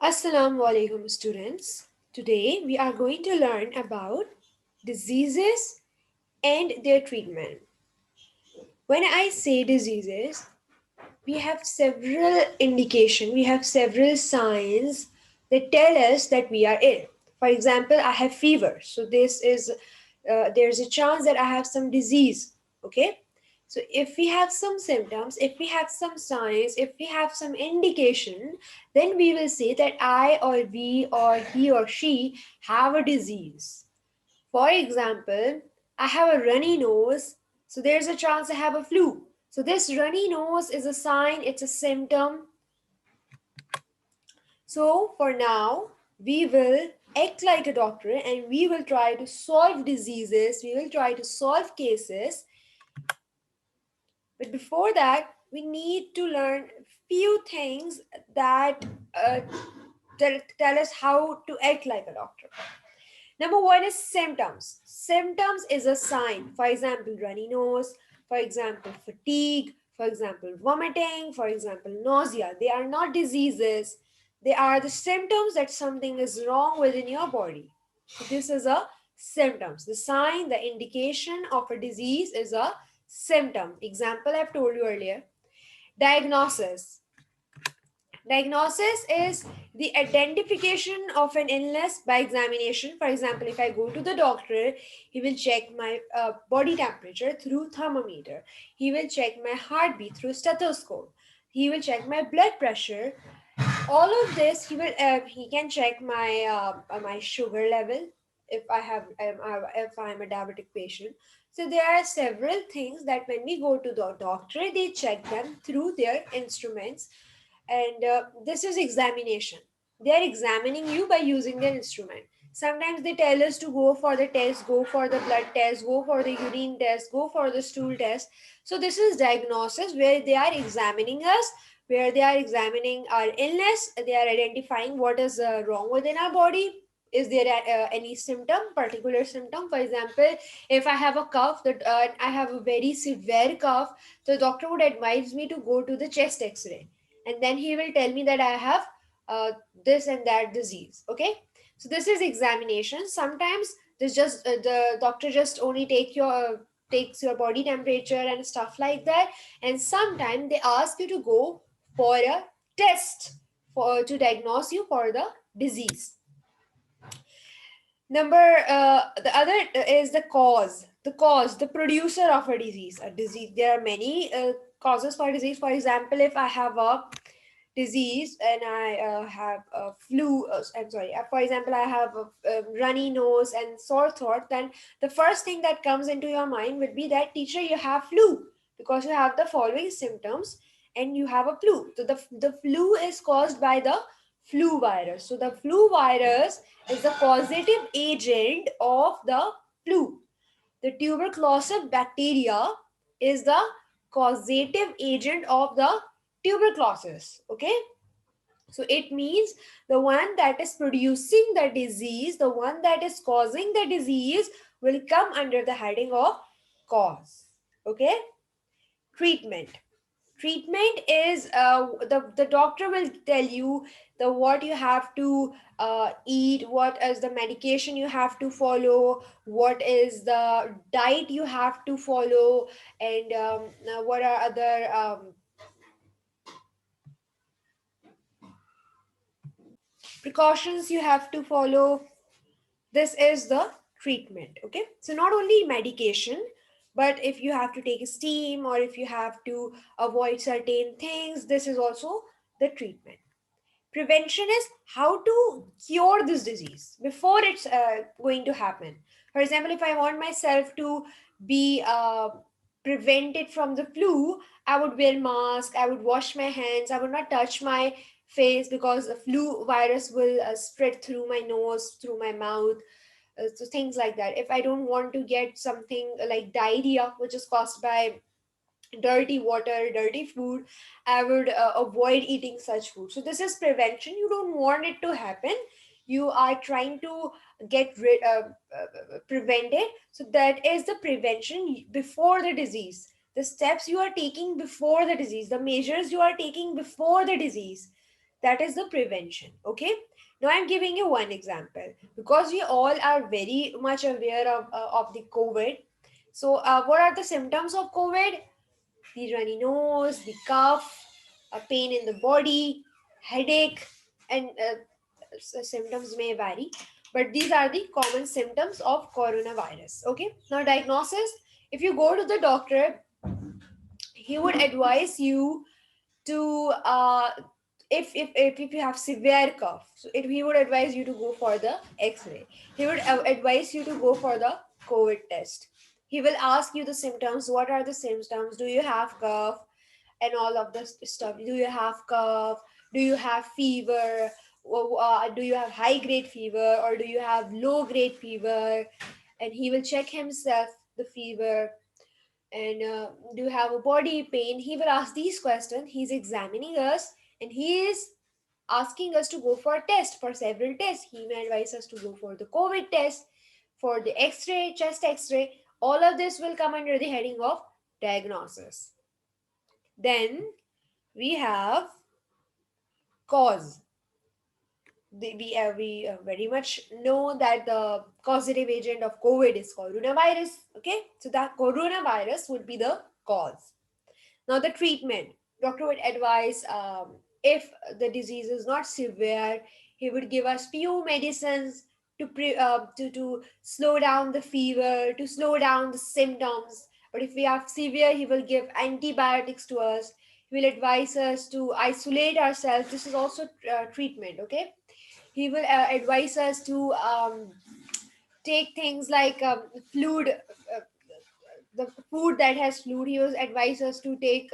Assalamu alaikum students. Today we are going to learn about diseases and their treatment. When I say diseases, we have several indication, we have several signs that tell us that we are ill. For example, I have fever. So there's a chance that I have some disease, okay? So if we have some symptoms, if we have some signs, if we have some indication, then we will say that I or we or he or she have a disease. For example, I have a runny nose, so there's a chance I have a flu. So this runny nose is a sign, it's a symptom. So for now, we will act like a doctor and we will try to solve diseases, we will try to solve cases. But before that, we need to learn few things that tell us how to act like a doctor. Number one is symptoms. Symptoms is a sign. For example, runny nose, for example, fatigue, for example, vomiting, for example, nausea. They are not diseases. They are the symptoms that something is wrong within your body. So this is a symptoms. The sign, the indication of a disease is a symptom. Example I've told you earlier. Diagnosis. Diagnosis is the identification of an illness by examination. For example, if I go to the doctor, he will check my body temperature through thermometer. He will check my heartbeat through stethoscope. He will check my blood pressure. All of this, he can check my sugar level if I'm a diabetic patient. So there are several things that when we go to the doctor, they check them through their instruments, and this is examination. They are examining you by using their instrument. Sometimes they tell us to go for the test, go for the blood test, go for the urine test, go for the stool test. So this is diagnosis, where they are examining us, where they are examining our illness. They are identifying what is wrong within our body. Is there any symptom, particular symptom? For example, if I have a cough, that I have a very severe cough, the doctor would advise me to go to the chest x-ray, and then he will tell me that I have this and that disease. Okay, so this is examination. Sometimes this just the doctor just only takes your body temperature and stuff like that, and sometimes they ask you to go for a test for to diagnose you for the disease. The other is the producer of a disease. A disease, there are many causes for disease. For example, if I have a disease and I have a flu, I'm sorry, for example, I have a runny nose and sore throat, then the first thing that comes into your mind would be that, teacher, you have flu because you have the following symptoms and you have a flu. So the flu is caused by the flu virus. So the flu virus is the causative agent of the flu. The tuberculosis bacteria is the causative agent of the tuberculosis. Okay, so it means the one that is producing the disease, the one that is causing the disease, will come under the heading of cause. Okay, treatment. Treatment is the doctor will tell you the what you have to eat, what is the medication you have to follow, what is the diet you have to follow, and what are other precautions you have to follow. This is the treatment. Okay, so not only medication, but if you have to take a steam or if you have to avoid certain things, this is also the treatment. Prevention is how to cure this disease before it's going to happen. For example, if I want myself to be prevented from the flu, I would wear mask, I would wash my hands, I would not touch my face because the flu virus will spread through my nose, through my mouth. So things like that. If I don't want to get something like diarrhea, which is caused by dirty water, dirty food, I would avoid eating such food. So this is prevention. You don't want it to happen. You are trying to prevent it. So that is the prevention before the disease. The steps you are taking before the disease, the measures you are taking before the disease. That is the prevention. Okay. Now I'm giving you one example because we all are very much aware of the COVID. So, what are the symptoms of COVID? The runny nose, the cough, a pain in the body, headache, and symptoms may vary. But these are the common symptoms of coronavirus. Okay. Now, diagnosis. If you go to the doctor, he would advise you to if you have severe cough, so he would advise you to go for the x-ray. He would advise you to go for the COVID test. He will ask you the symptoms. What are the symptoms? Do you have cough? And all of this stuff. Do you have cough? Do you have fever? Do you have high grade fever or do you have low grade fever? And he will check himself the fever. And do you have a body pain? He will ask these questions. He's examining us and he is asking us to go for a test, for several tests. He may advise us to go for the COVID test, for the x-ray, chest x-ray. All of this will come under the heading of diagnosis. Then we have cause. We very much know that the causative agent of COVID is coronavirus. Okay, so that coronavirus would be the cause. Now, the treatment. Doctor would advise, if the disease is not severe, he would give us few medicines to slow down the fever, to slow down the symptoms. But if we have severe, he will give antibiotics to us. He will advise us to isolate ourselves. This is also treatment. Okay, he will advise us to take things like fluid. The food that has fluid, he will advise us to take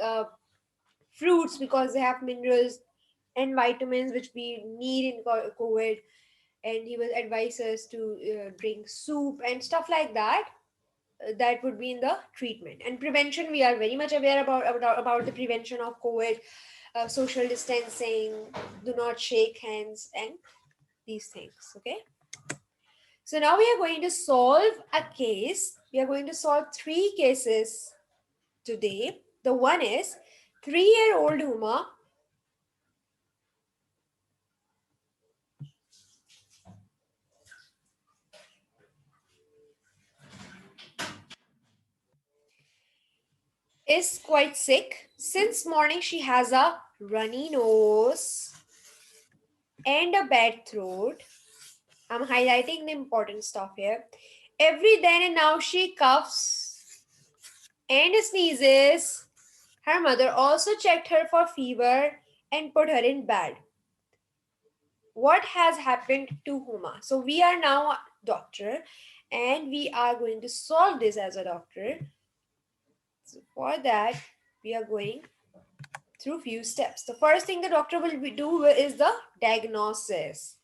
fruits because they have minerals and vitamins which we need in COVID. And he will advise us to drink soup and stuff like that. That would be in the treatment. And prevention, we are very much aware about the prevention of COVID, social distancing, do not shake hands, and these things. Okay. So now we are going to solve a case. We are going to solve three cases today. The one is 3-year-old Huma is quite sick. Since morning, she has a runny nose and a bad throat. I'm highlighting the important stuff here. Every then and now, she coughs and sneezes. Her mother also checked her for fever and put her in bed. What has happened to Huma? So, we are now a doctor and we are going to solve this as a doctor. So, for that, we are going through few steps. The first thing the doctor will do is the diagnosis.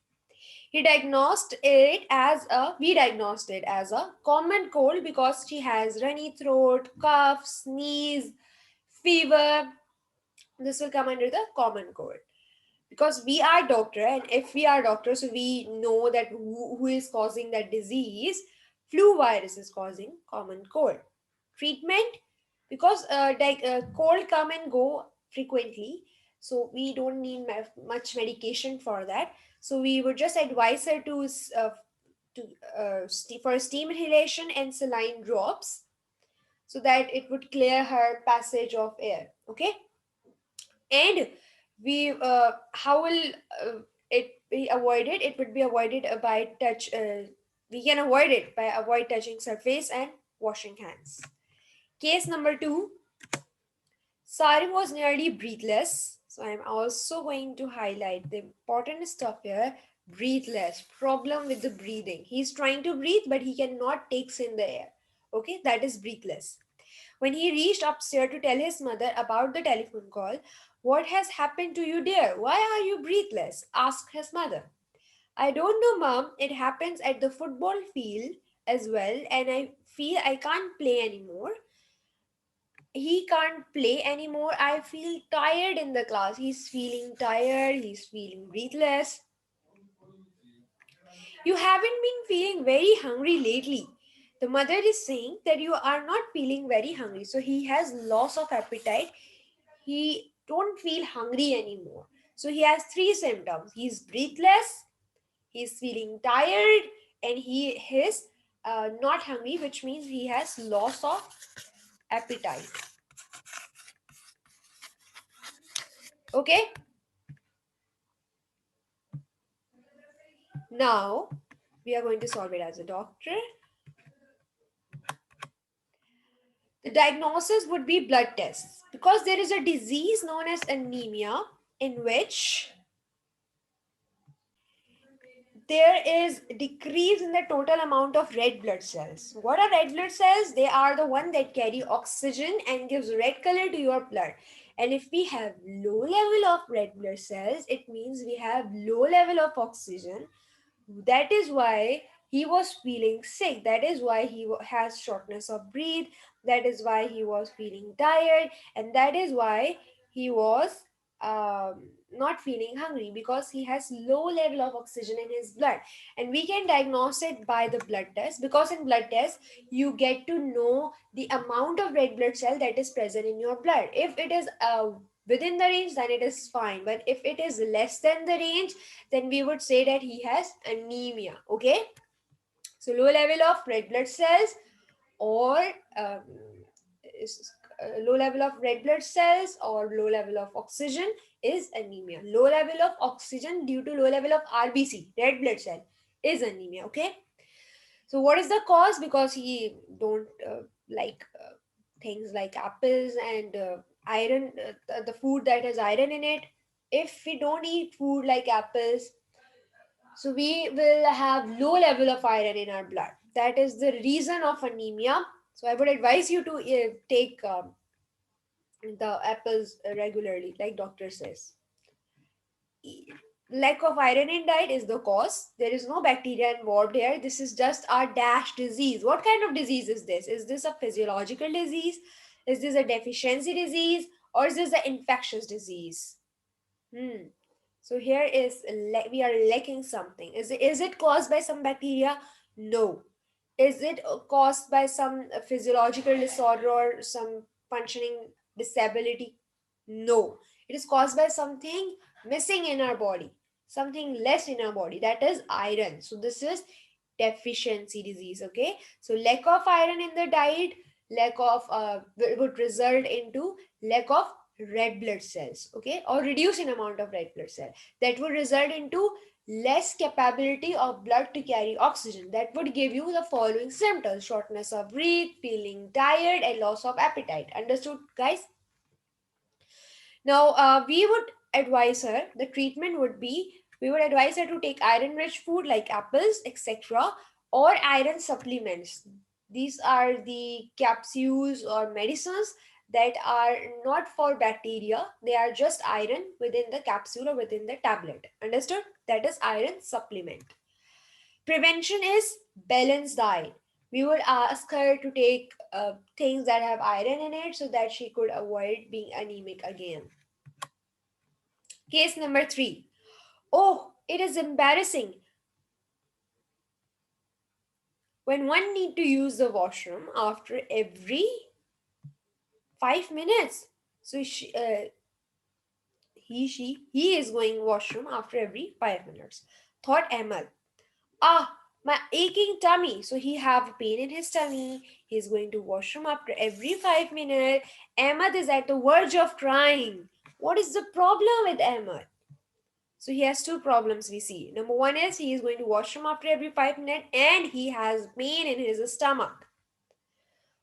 We diagnosed it as a common cold because she has runny throat, cough, sneeze, fever. This will come under the common cold. Because we are doctor, and if we are doctors, so we know that who is causing that disease. Flu virus is causing common cold. Treatment, because cold come and go frequently, so we don't need much medication for that. So we would just advise her for steam inhalation and saline drops, so that it would clear her passage of air. Okay. And we how will it be avoided? It would be avoided by touch. We can avoid it by avoid touching surface and washing hands. Case number 2, Sarim was nearly breathless. So I'm also going to highlight the important stuff here. Breathless, problem with the breathing. He's trying to breathe, but he cannot take in the air. Okay, that is breathless. When he reached upstairs to tell his mother about the telephone call, "What has happened to you, dear? Why are you breathless?" asked his mother. "I don't know, Mom. It happens at the football field as well, and I feel I can't play anymore." He can't play anymore. I feel tired in the class. He's feeling tired. He's feeling breathless. "You haven't been feeling very hungry lately." The mother is saying that you are not feeling very hungry. So he has loss of appetite. He don't feel hungry anymore. So he has three symptoms. He's breathless, he's feeling tired, and he is not hungry, which means he has loss of appetite. Okay, now we are going to solve it as a doctor. The diagnosis would be blood tests because there is a disease known as anemia in which there is decrease in the total amount of red blood cells. What are red blood cells? They are the one that carry oxygen and gives red color to your blood. And if we have low level of red blood cells, it means we have low level of oxygen. That is why he was feeling sick. That is why he has shortness of breath. That is why he was feeling tired, and that is why he was not feeling hungry, because he has low level of oxygen in his blood. And we can diagnose it by the blood test, because in blood test you get to know the amount of red blood cell that is present in your blood. If it is within the range, then it is fine, but if it is less than the range, then we would say that he has anemia. Okay, so low level of red blood cells, or um, low level of red blood cells or low level of oxygen is anemia. Low level of oxygen due to low level of RBC, red blood cell, is anemia. Okay, so what is the cause? Because he don't like things like apples and iron, the food that has iron in it. If we don't eat food like apples, so we will have low level of iron in our blood. That is the reason of anemia. So I would advise you to take the apples regularly, like doctor says. Lack of iron in diet is the cause. There is no bacteria involved here. This is just a dash disease. What kind of disease is this? Is this a physiological disease? Is this a deficiency disease? Or is this an infectious disease? Hmm. So here is we are lacking something. Is it caused by some bacteria? No. Is it caused by some physiological disorder or some functioning disability? No. It is caused by something missing in our body, something less in our body, that is iron. So this is deficiency disease. Okay. So lack of iron in the diet, lack of would result into lack of red blood cells, okay, or reduce in amount of red blood cell. That would result into less capability of blood to carry oxygen. That would give you the following symptoms: shortness of breath, feeling tired, and loss of appetite. Understood, guys? Now, we would advise her, the treatment would be, we would advise her to take iron rich food like apples, etc., or iron supplements. These are the capsules or medicines that are not for bacteria, they are just iron within the capsule or within the tablet. Understood? That is iron supplement. Prevention is balanced diet. We would ask her to take things that have iron in it so that she could avoid being anemic again. Case number 3. Oh, it is embarrassing when one need to use the washroom after every 5 minutes. So he is going washroom after every 5 minutes. Thought Amal. Ah, my aching tummy. So he have pain in his tummy. He's going to washroom after every 5 minutes. Ahmad is at the verge of crying. What is the problem with Ahmad? So he has two problems we see. Number one is he is going to washroom after every 5 minutes and he has pain in his stomach.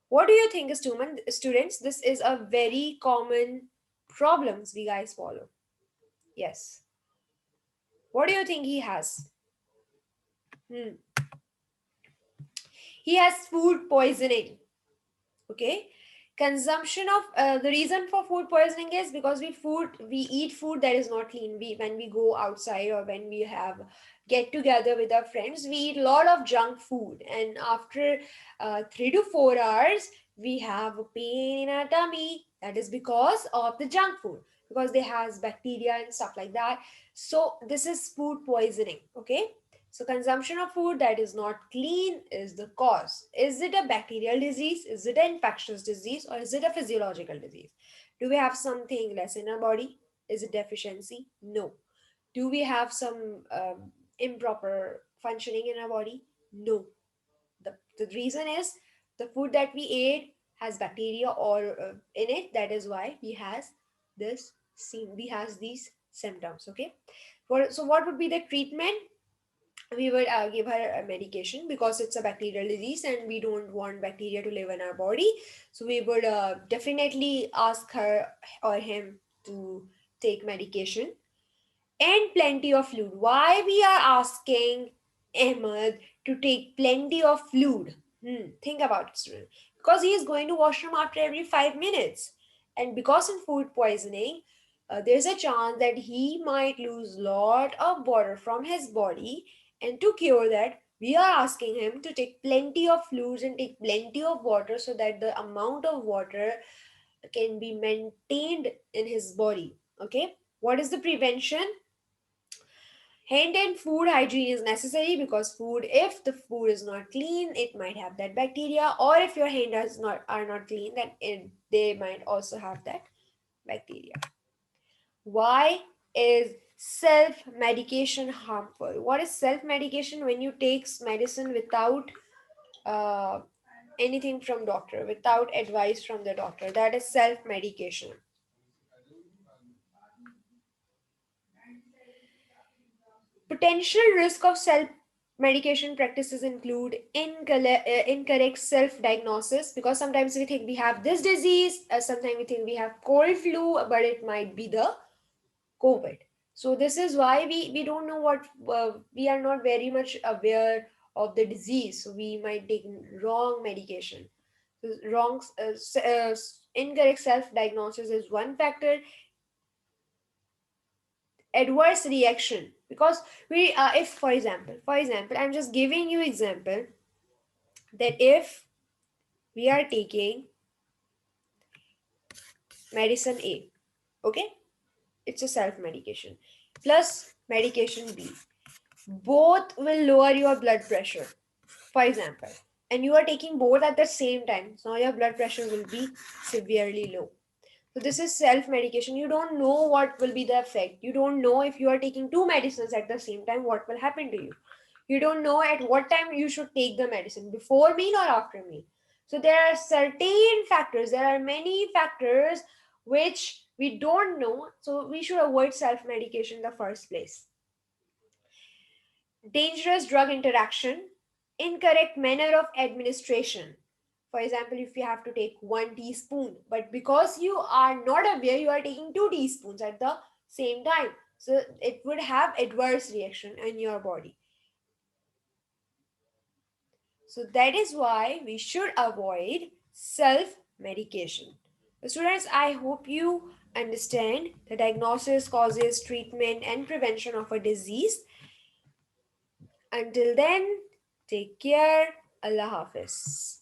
What do you think, students? This is a very common problems we guys follow. Yes. What do you think he has? Hmm. He has food poisoning. Okay. Consumption of the reason for food poisoning is because we eat food that is not clean. When we go outside or when we have get together with our friends, we eat a lot of junk food, and after 3 to 4 hours we have a pain in our tummy. That is because of the junk food, because they has bacteria and stuff like that. So this is food poisoning. Okay, so consumption of food that is not clean is the cause. Is it a bacterial disease? Is it an infectious disease? Or is it a physiological disease? Do we have something less in our body? Is it deficiency? No. Do we have some improper functioning in our body? No. The reason is the food that we ate has bacteria or in it. That is why we has these symptoms. Okay. So what would be the treatment? We would give her a medication because it's a bacterial disease and we don't want bacteria to live in our body. So we would definitely ask her or him to take medication and plenty of fluid. Why we are asking Ahmed to take plenty of fluid? Think about it, student. Because he is going to washroom after every 5 minutes, and because in food poisoning, there's a chance that he might lose lot of water from his body. And to cure that, we are asking him to take plenty of fluids and take plenty of water so that the amount of water can be maintained in his body. Okay, what is the prevention? Hand and food hygiene is necessary because if the food is not clean, it might have that bacteria, or if your hands are not clean, then they might also have that bacteria. Why is self medication harmful? What is self medication? When you take medicine without uh, anything from doctor, without advice from the doctor, that is self medication. Potential risk of self medication practices include incorrect self diagnosis, because sometimes we think we have this disease, sometimes we think we have cold flu, but it might be the COVID. So this is why we don't know what we are not very much aware of the disease. So we might take wrong medication. So incorrect self diagnosis is one factor. Adverse reaction, because we if for example I'm just giving you example that if we are taking medicine A, okay, it's a self medication plus medication B, both will lower your blood pressure, for example, and you are taking both at the same time, so your blood pressure will be severely low. So this is self medication. You don't know what will be the effect. You don't know if you are taking two medicines at the same time, what will happen to you. You don't know at what time you should take the medicine, before meal or after meal. So there are certain factors, there are many factors which we don't know. So we should avoid self medication in the first place. Dangerous drug interaction, incorrect manner of administration. For example, if you have to take 1 teaspoon, but because you are not aware, you are taking 2 teaspoons at the same time. So it would have adverse reaction in your body. So that is why we should avoid self medication. Students, I hope you understand the diagnosis, causes, treatment, and prevention of a disease. Until then, take care. Allah Hafiz.